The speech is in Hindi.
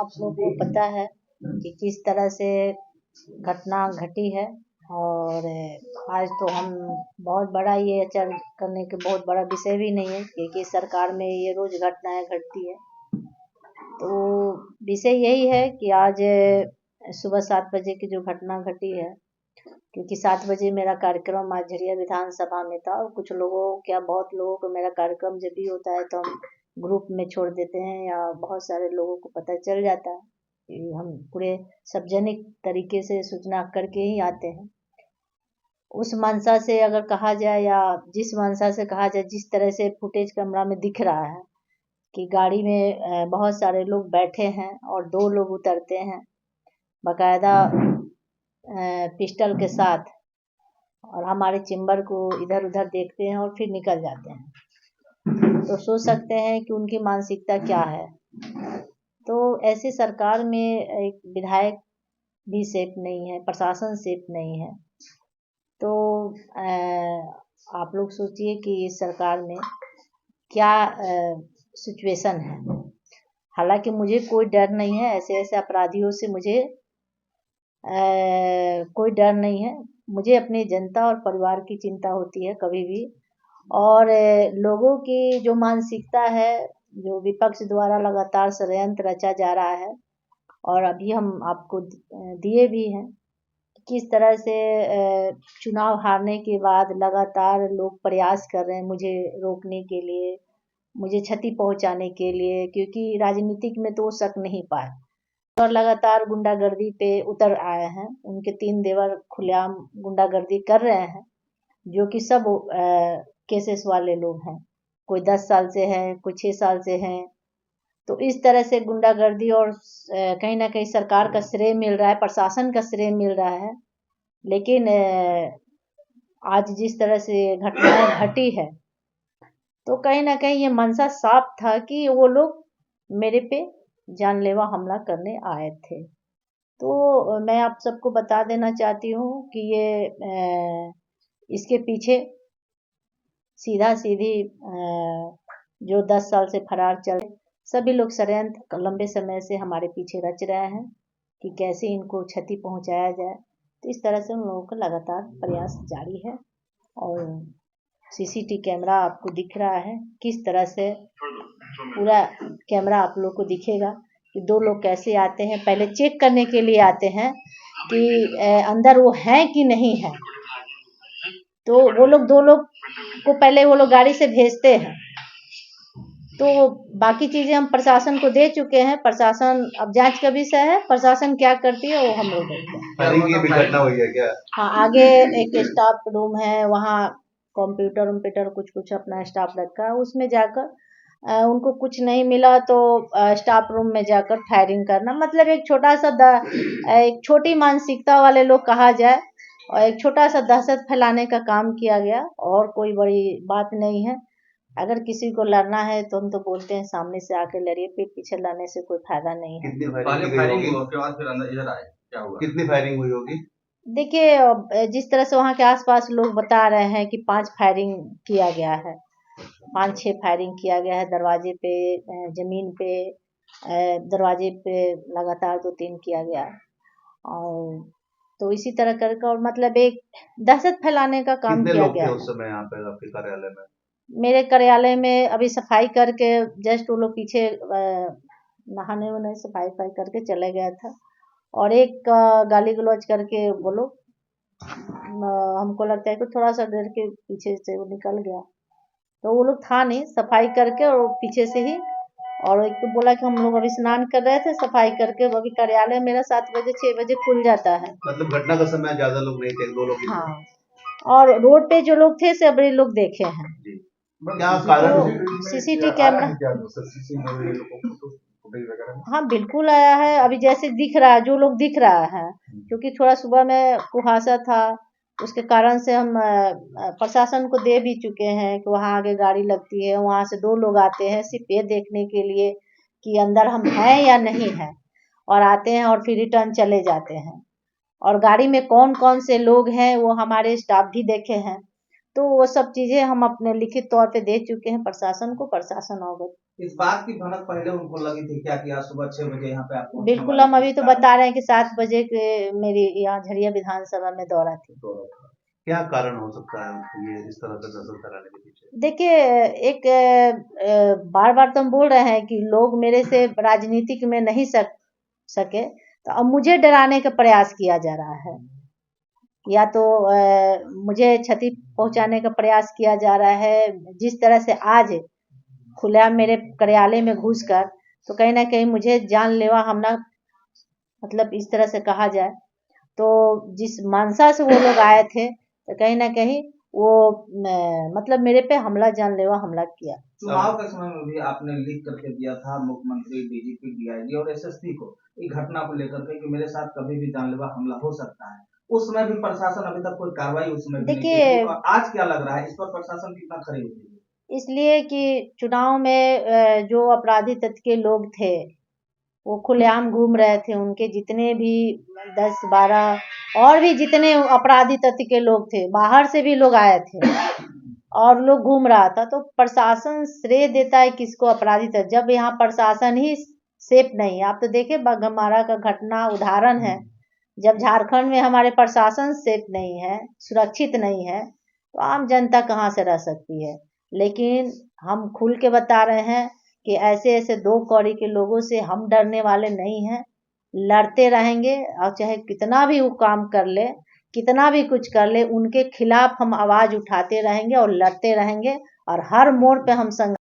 आप लोग को पता है कि किस तरह से घटना घटी है। और आज तो हम बहुत बड़ा ये चर्चा करने के बहुत बड़ा विषय भी नहीं है, क्योंकि सरकार में ये रोज घटनाएं घटती है। तो विषय यही है कि आज सुबह 7 बजे की जो घटना घटी है, क्योंकि 7 बजे मेरा कार्यक्रम आज झरिया विधानसभा में था। और कुछ लोगों क्या बहुत लोगों को मेरा कार्यक्रम जब भी होता है तो हम ग्रुप में छोड़ देते हैं, या बहुत सारे लोगों को पता चल जाता है कि हम पूरे सार्वजनिक तरीके से सूचना करके ही आते हैं। उस मंशा से अगर कहा जाए, या जिस मंशा से कहा जाए, जिस तरह से फुटेज कैमरा में दिख रहा है कि गाड़ी में बहुत सारे लोग बैठे हैं और 2 लोग उतरते हैं बाकायदा पिस्टल के साथ, और हमारे चेम्बर को इधर उधर देखते हैं और फिर निकल जाते हैं। तो सोच सकते हैं कि उनकी मानसिकता क्या है। तो ऐसे सरकार में एक विधायक भी सेफ नहीं है, प्रशासन सेफ नहीं है। तो आप लोग सोचिए कि इस सरकार में क्या सिचुएशन है। हालांकि मुझे कोई डर नहीं है, ऐसे ऐसे अपराधियों से मुझे कोई डर नहीं है। मुझे अपनी जनता और परिवार की चिंता होती है कभी भी। और लोगों की जो मानसिकता है, जो विपक्ष द्वारा लगातार षड्यंत्र रचा जा रहा है, और अभी हम आपको दिए भी हैं, किस तरह से चुनाव हारने के बाद लगातार लोग प्रयास कर रहे हैं मुझे रोकने के लिए, मुझे क्षति पहुंचाने के लिए, क्योंकि राजनीतिक में तो वो शक नहीं पाए और लगातार गुंडागर्दी पे उतर आए हैं। उनके 3 देवर खुलेआम गुंडागर्दी कर रहे हैं, जो कि सब केसेस वाले लोग हैं। कोई 10 साल से है, कोई 6 साल से हैं। तो इस तरह से गुंडागर्दी, और कहीं ना कहीं सरकार का श्रेय मिल रहा है, प्रशासन का श्रेय मिल रहा है। लेकिन आज जिस तरह से घटनाएं घटी है, तो कहीं ना कहीं ये मंशा साफ था कि वो लोग मेरे पे जानलेवा हमला करने आए थे। तो मैं आप सबको बता देना चाहती हूँ कि ये इसके पीछे सीधा सीधी जो 10 साल से फरार चल सभी लोग षड्यंत्र लंबे समय से हमारे पीछे रच रहे हैं कि कैसे इनको क्षति पहुंचाया जाए। तो इस तरह से उन लोगों का लगातार प्रयास जारी है। और सीसीटीवी कैमरा आपको दिख रहा है, किस तरह से पूरा कैमरा आप लोग को दिखेगा कि 2 लोग कैसे आते हैं। पहले चेक करने के लिए आते हैं कि अंदर वो हैं कि नहीं है। तो वो लोग 2 लोग को पहले वो लोग गाड़ी से भेजते हैं। तो बाकी चीजें हम प्रशासन को दे चुके हैं। प्रशासन अब जांच का विषय है, प्रशासन क्या करती है वो हम लोग देखते हैं। ये भी घटना हुई है क्या? हाँ, आगे एक स्टाफ रूम है, वहाँ कंप्यूटर कुछ अपना स्टाफ रखा है, उसमें जाकर उनको कुछ नहीं मिला तो स्टाफ रूम में जाकर फायरिंग करना, मतलब एक छोटा सा एक छोटी मानसिकता वाले लोग कहा जाए, और एक छोटा सा दहशत फैलाने का काम किया गया, और कोई बड़ी बात नहीं है। अगर किसी को लड़ना है तो हम तो बोलते हैं सामने से आके लड़िए, पीठ पीछे लड़ने से कोई फायदा नहीं है। कितनी फायरिंग हुई उसके बाद फिर अंदर इधर आए, क्या हुआ? कितनी फायरिंग हुई होगी? देखिए, जिस तरह से वहाँ के आसपास लोग बता रहे हैं कि 5 फायरिंग किया गया है, 5-6 फायरिंग किया गया है दरवाजे पे, जमीन पे, दरवाजे पे लगातार 2-3 किया गया। और तो इसी तरह करके, और मतलब एक दहशत फैलाने का काम कितने किया लोग गया थे है। उस समय यहाँ पे आपके कार्यालय में? मेरे कार्यालय में अभी सफाई करके जस्ट वो लोग पीछे नहाने वहाने सफाई करके चले गया था, और एक गाली गलौज करके वो लोग हमको लगता है कि थोड़ा सा देर के पीछे से वो निकल गया। तो वो लोग था नहीं, सफाई करके और पीछे से ही। और एक तो बोला कि हम लोग अभी स्नान कर रहे थे, सफाई करके अभी कार्यालय मेरा 7 बजे 6 बजे खुल जाता है। मतलब घटना का समय ज्यादा लोग नहीं थे, 2 लोग ही थे। हाँ, और रोड पे जो लोग थे सभी लोग देखे हैं। क्या कारण? सीसीटीवी कैमरा हाँ बिल्कुल आया है, अभी जैसे दिख रहा है, जो लोग दिख रहा है, क्योंकि थोड़ा सुबह में कुहासा था, उसके कारण से हम प्रशासन को दे भी चुके हैं कि वहाँ आगे गाड़ी लगती है, वहाँ से 2 लोग आते हैं सिर्फ ये देखने के लिए कि अंदर हम हैं या नहीं है, और आते हैं और फिर रिटर्न चले जाते हैं। और गाड़ी में कौन कौन से लोग हैं वो हमारे स्टाफ भी देखे हैं। तो वो सब चीज़ें हम अपने लिखित तौर पे दे चुके हैं प्रशासन को, प्रशासन अवगत इस बात की भनक पहले उनको लगी थी क्या कि आज सुबह 6 बजे यहाँ पे आप पहुंचने बिल्कुल, वाले हम थे? अभी तो बता रहे हैं कि 7 बजे के मेरी यहाँ झरिया विधानसभा में दौरा थी। क्या कारण हो सकता है ये इस तरह से नजर कराने के पीछे? देखिए, एक बार-बार तो हम बोल रहे हैं कि लोग मेरे से राजनीतिक में नहीं सके, तो अब मुझे डराने का प्रयास किया जा रहा है। या तो मुझे क्षति पहुंचाने का प्रयास किया जा रहा है। जिस तरह से आज खुलेआम मेरे कार्यालय में घुसकर, तो कहीं न कहीं मुझे जानलेवा हमला, मतलब इस तरह से कहा जाए, तो जिस मंशा से वो लोग आए थे, तो कहीं न कहीं वो मतलब मेरे पे जानलेवा हमला किया। चुनाव के समय में भी आपने लिख करके दिया था मुख्यमंत्री, डीजीपी, डीआईजी और एसएसपी को एक घटना को लेकर के कि मेरे साथ कभी भी जानलेवा हमला हो सकता है। उस समय भी प्रशासन अभी तक कोई कार्रवाई उस समय भी नहीं की थी और आज क्या लग रहा है इस पर प्रशासन कितना खड़ी उतरी है? इसलिए कि चुनाव में जो अपराधी तत्व के लोग थे, वो खुलेआम घूम रहे थे। उनके जितने भी 10-12 और भी जितने अपराधी तत्व के लोग थे, बाहर से भी लोग आए थे और लोग घूम रहा था। तो प्रशासन श्रेय देता है किसको? अपराधी तत्व, जब यहाँ प्रशासन ही सेफ नहीं है। आप तो देखिए बाघमारा का घटना उदाहरण है। जब झारखंड में हमारे प्रशासन सेफ नहीं है, सुरक्षित नहीं है, तो आम जनता कहाँ से रह सकती है? लेकिन हम खुल के बता रहे हैं कि ऐसे-ऐसे 2 कौड़ी के लोगों से हम डरने वाले नहीं हैं। लड़ते रहेंगे और चाहे कितना भी वो काम कर ले, कितना भी कुछ कर ले, उनके खिलाफ हम आवाज़ उठाते रहेंगे और लड़ते रहेंगे और हर मोड़ पे हम संघर्ष